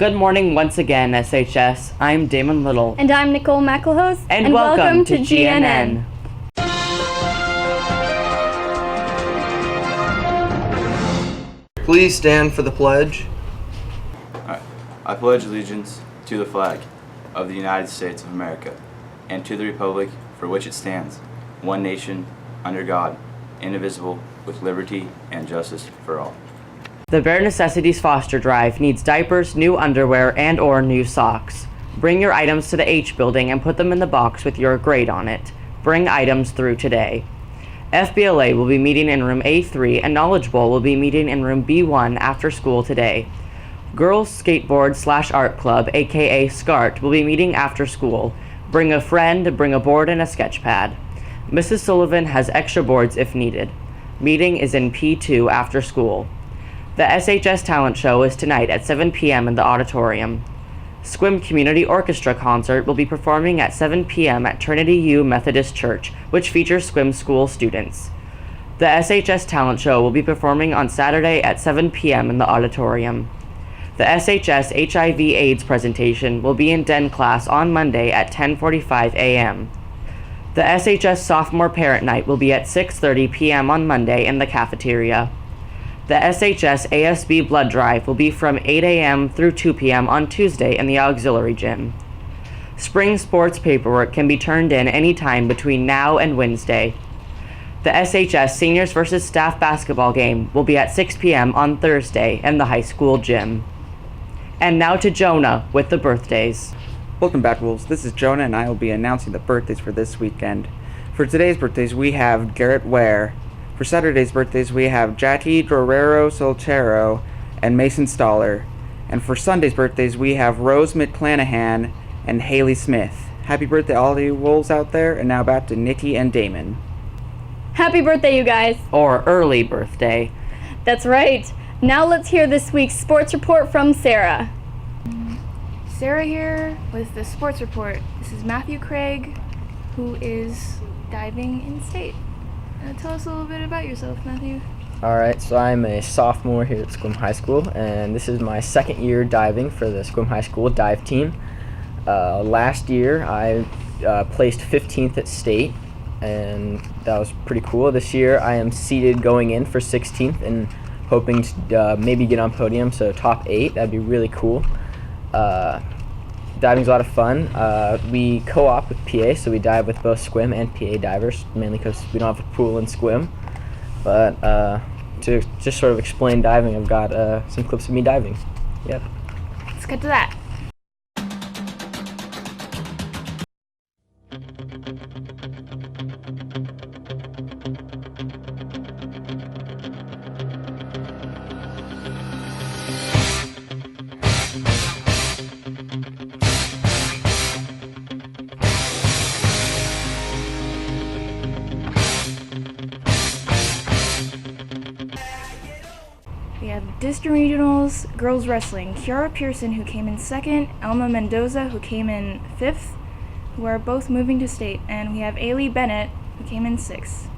Good morning once again, SHS. I'm Damon Little. And I'm Nicole McElhose. And welcome to GNN. Please stand for the pledge. I pledge allegiance to the flag of the United States of America and to the republic for which it stands, one nation, under God, indivisible, with liberty and justice for all. The Bare Necessities Foster Drive needs diapers, new underwear, and/or new socks. Bring your items to the H building and put them in the box with your grade on it. Bring items through today. FBLA will be meeting in room A3 and Knowledge Bowl will be meeting in room B1 after school today. Girls Skateboard/Art Club, aka SCART, will be meeting after school. Bring a friend, bring a board and a sketch pad. Mrs. Sullivan has extra boards if needed. Meeting is in P2 after school. The SHS Talent Show is tonight at 7 p.m. in the auditorium. Squim Community Orchestra Concert will be performing at 7 p.m. at Trinity U Methodist Church, which features Squim School students. The SHS Talent Show will be performing on Saturday at 7 p.m. in the auditorium. The SHS HIV/AIDS presentation will be in Den class on Monday at 10:45 a.m. The SHS Sophomore Parent Night will be at 6:30 p.m. on Monday in the cafeteria. The SHS ASB Blood Drive will be from 8 a.m. through 2 p.m. on Tuesday in the auxiliary gym. Spring sports paperwork can be turned in anytime between now and Wednesday. The SHS Seniors vs. Staff basketball game will be at 6 p.m. on Thursday in the high school gym. And now to Jonah with the birthdays. Welcome back, Wolves. This is Jonah, and I will be announcing the birthdays for this weekend. For today's birthdays, we have Garrett Ware. For Saturday's birthdays, we have Jackie Dorero Soltero and Mason Stoller. And for Sunday's birthdays, we have Rose McClanahan and Haley Smith. Happy birthday, all of you Wolves out there, and now back to Nikki and Damon. Happy birthday, you guys. Or early birthday. That's right. Now let's hear this week's sports report from Sarah. Sarah here with the sports report. This is Matthew Craig, who is diving in state. Tell us a little bit about yourself, Matthew. Alright, so I'm a sophomore here at Squim High School, and this is my second year diving for the Squim High School dive team. Last year I placed 15th at state, and that was pretty cool. This year I am seeded going in for 16th and hoping to maybe get on podium, so top 8. That'd be really cool. Diving's a lot of fun. We co-op with PA, so we dive with both Squim and PA divers, mainly because we don't have a pool in Squim. But to just sort of explain diving, I've got some clips of me diving. Yep. Let's get to that. We have District Regionals Girls Wrestling. Kiara Pearson, who came in 2nd, Elma Mendoza, who came in 5th, who are both moving to state. And we have Ailey Bennett, who came in 6th,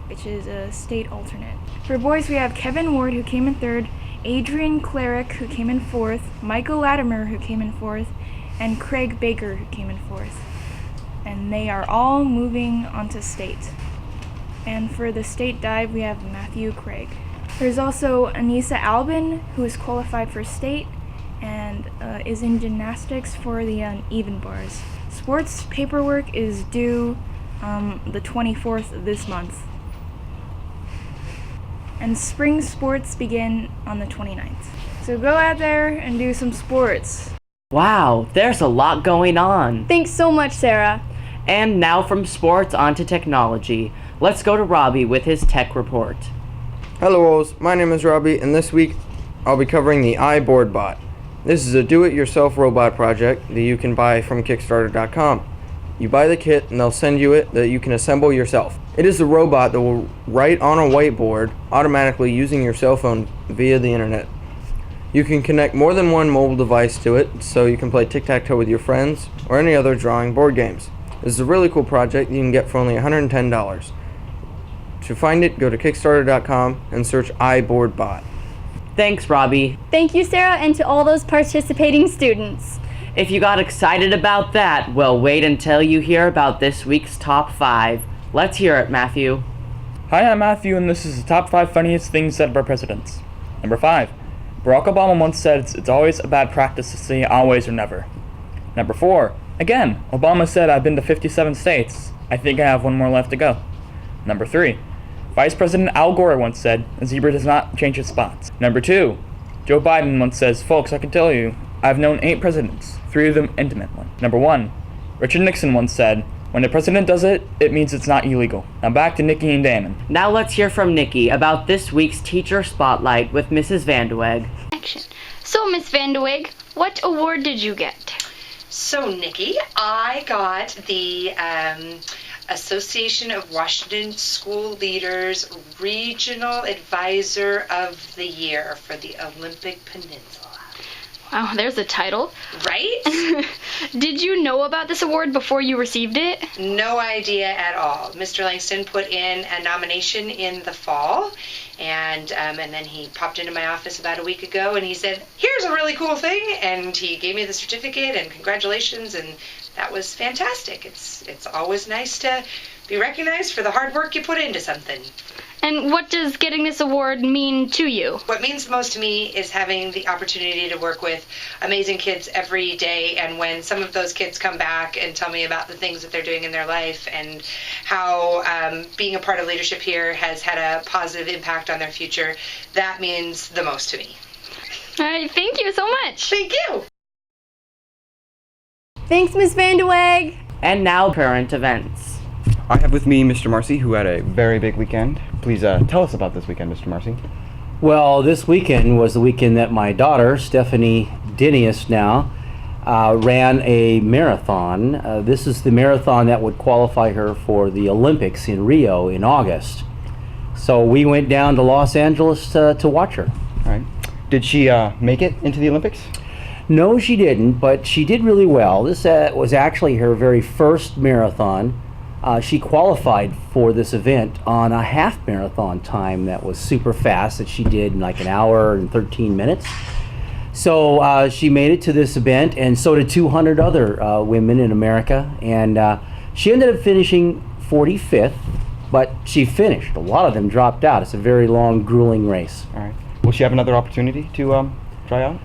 which is a state alternate. For boys, we have Kevin Ward, who came in 3rd, Adrian Cleric, who came in 4th, Michael Latimer, who came in 4th, and Craig Baker, who came in 4th. And they are all moving onto state. And for the state dive, we have Matthew Craig. There's also Anissa Albin, who is qualified for state and is in gymnastics for the uneven bars. Sports paperwork is due the 24th of this month. And spring sports begin on the 29th. So go out there and do some sports. Wow, there's a lot going on. Thanks so much, Sarah. And now from sports onto technology. Let's go to Robbie with his tech report. Hello Wolves, my name is Robbie, and this week I'll be covering the iBoardBot. This is a do-it-yourself robot project that you can buy from Kickstarter.com. You buy the kit and they'll send you it that you can assemble yourself. It is a robot that will write on a whiteboard automatically using your cell phone via the internet. You can connect more than one mobile device to it, so you can play tic-tac-toe with your friends or any other drawing board games. This is a really cool project you can get for only $110. To find it, go to Kickstarter.com and search iBoardBot. Thanks, Robbie. Thank you, Sarah, and to all those participating students. If you got excited about that, well, wait until you hear about this week's top 5. Let's hear it, Matthew. Hi, I'm Matthew, and this is the top 5 funniest things said by presidents. Number 5. Barack Obama once said it's always a bad practice to say always or never. Number 4. Again, Obama said I've been to 57 states. I think I have one more left to go. Number 3. Vice President Al Gore once said, a zebra does not change its spots. Number 2. Joe Biden once says, folks, I can tell you, I've known 8 presidents, 3 of them intimately. Number 1. Richard Nixon once said, when the president does it, it means it's not illegal. Now back to Nikki and Damon. Now let's hear from Nikki about this week's Teacher Spotlight with Mrs. Vandeweghe. So, Miss Vandeweghe, what award did you get? So, Nikki, I got the Association of Washington School Leaders Regional Advisor of the Year for the Olympic Peninsula. Wow, there's a title. Right? Did you know about this award before you received it? No idea at all. Mr. Langston put in a nomination in the fall, and then he popped into my office about a week ago, and he said, here's a really cool thing, and he gave me the certificate, and congratulations, and that was fantastic. It's always nice to be recognized for the hard work you put into something. And what does getting this award mean to you? What means the most to me is having the opportunity to work with amazing kids every day, and when some of those kids come back and tell me about the things that they're doing in their life and how being a part of leadership here has had a positive impact on their future, that means the most to me. All right, thank you so much. Thank you. Thanks, Miss Vandeweghe. And now, current events. I have with me Mr. Marcy, who had a very big weekend. Please tell us about this weekend, Mr. Marcy. Well, this weekend was the weekend that my daughter, Stephanie Dinius now, ran a marathon. This is the marathon that would qualify her for the Olympics in Rio in August. So we went down to Los Angeles to watch her. All right. Did she make it into the Olympics? No, she didn't, but she did really well. This was actually her very first marathon. She qualified for this event on a half marathon time that was super fast, that she did in like an hour and 13 minutes. So she made it to this event, and so did 200 other women in America. And she ended up finishing 45th, but she finished. A lot of them dropped out. It's a very long, grueling race. All right. Will she have another opportunity to try out?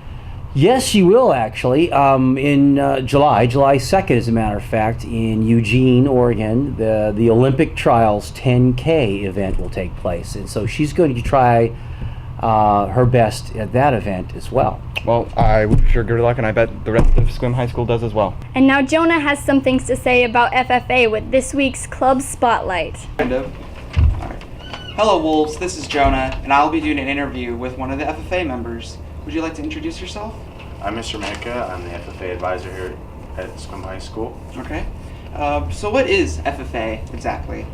Yes, she will actually. In July 2nd, as a matter of fact, in Eugene, Oregon, the Olympic Trials 10K event will take place, and so she's going to try her best at that event as well. Well, I wish her good luck, and I bet the rest of Swim High School does as well. And now Jonah has some things to say about FFA with this week's Club Spotlight. Kind of. All right. Hello, Wolves. This is Jonah, and I'll be doing an interview with one of the FFA members. Would you like to introduce yourself? I'm Mr. Manica. I'm the FFA advisor here at Scum High School. Okay. So what is FFA exactly?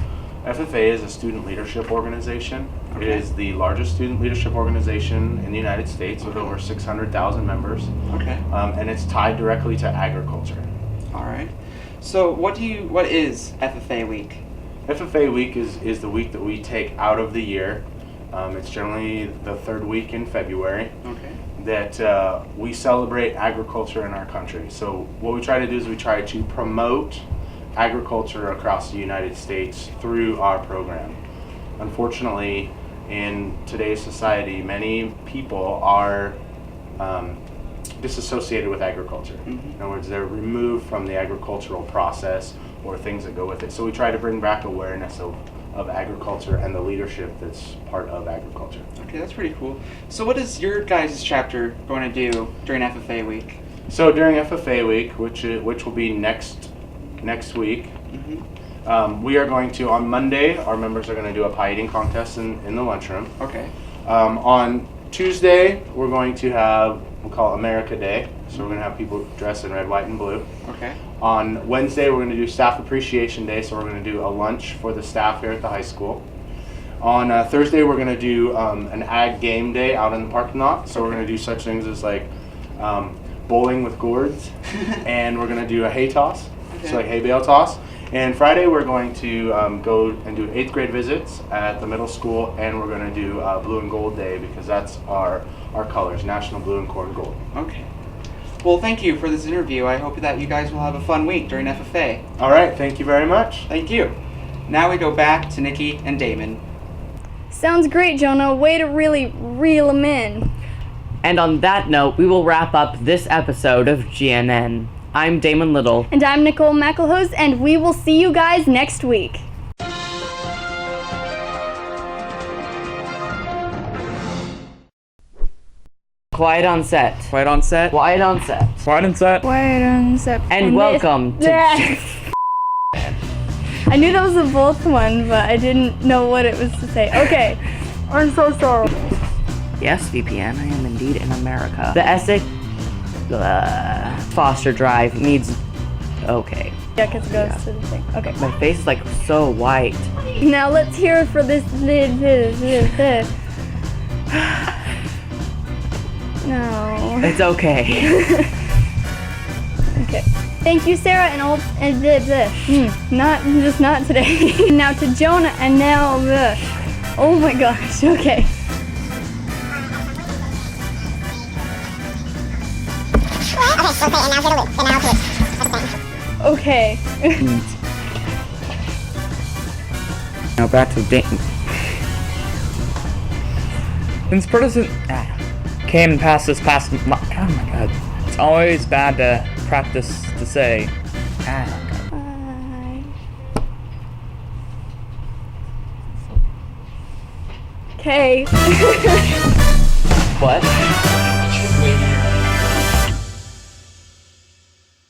FFA is a student leadership organization. Okay. It is the largest student leadership organization in the United States with over 600,000 members. Okay. And it's tied directly to agriculture. All right. So what is FFA Week? FFA Week is the week that we take out of the year. It's generally the third week in February. Okay. That we celebrate agriculture in our country. So what we try to do is we try to promote agriculture across the United States through our program. Unfortunately, in today's society, many people are disassociated with agriculture. Mm-hmm. In other words, they're removed from the agricultural process or things that go with it. So we try to bring back awareness of agriculture and the leadership that's part of agriculture. Okay, that's pretty cool. So what is your guys' chapter going to do during FFA Week? So during FFA Week, which will be next week, Mm-hmm. we are going to, on Monday, our members are going to do a pie eating contest in the lunchroom. Okay. On Tuesday, we're going to have, we'll call it America Day. So we're going to have people dressed in red, white, and blue. Okay. On Wednesday, we're going to do Staff Appreciation Day, so we're going to do a lunch for the staff here at the high school. On Thursday, we're going to do an ag game day out in the parking lot. So we're going to do such things as like bowling with gourds, and we're going to do a hay toss, so like hay bale toss. And Friday, we're going to go and do 8th grade visits at the middle school, and we're going to do Blue and Gold Day because that's our our colors, national blue and corn gold. Okay. Well, thank you for this interview. I hope that you guys will have a fun week during FFA. All right, thank you very much. Thank you. Now we go back to Nikki and Damon. Sounds great, Jonah. Way to really reel them in. And on that note, we will wrap up this episode of GNN. I'm Damon Little. And I'm Nicole McElhose, and we will see you guys next week. Quiet on set. Quiet on set. Quiet on set. Quiet and set. Quiet on set. And welcome to... I knew that was a both one, but I didn't know what it was to say. Okay. I'm so sorry. Yes, VPN, I am indeed in America. The Essex Foster Drive needs... Okay. Yeah, because it goes to the thing. Okay. My face is like so white. Now let's hear it for this. No. It's okay. Okay. Thank you, Sarah, and all. Not today. Now to Jonah, and now oh my gosh. Okay. Okay. Now back to Damon. Since Protestant came past this past oh my god. It's always bad to practice to say. Okay. What?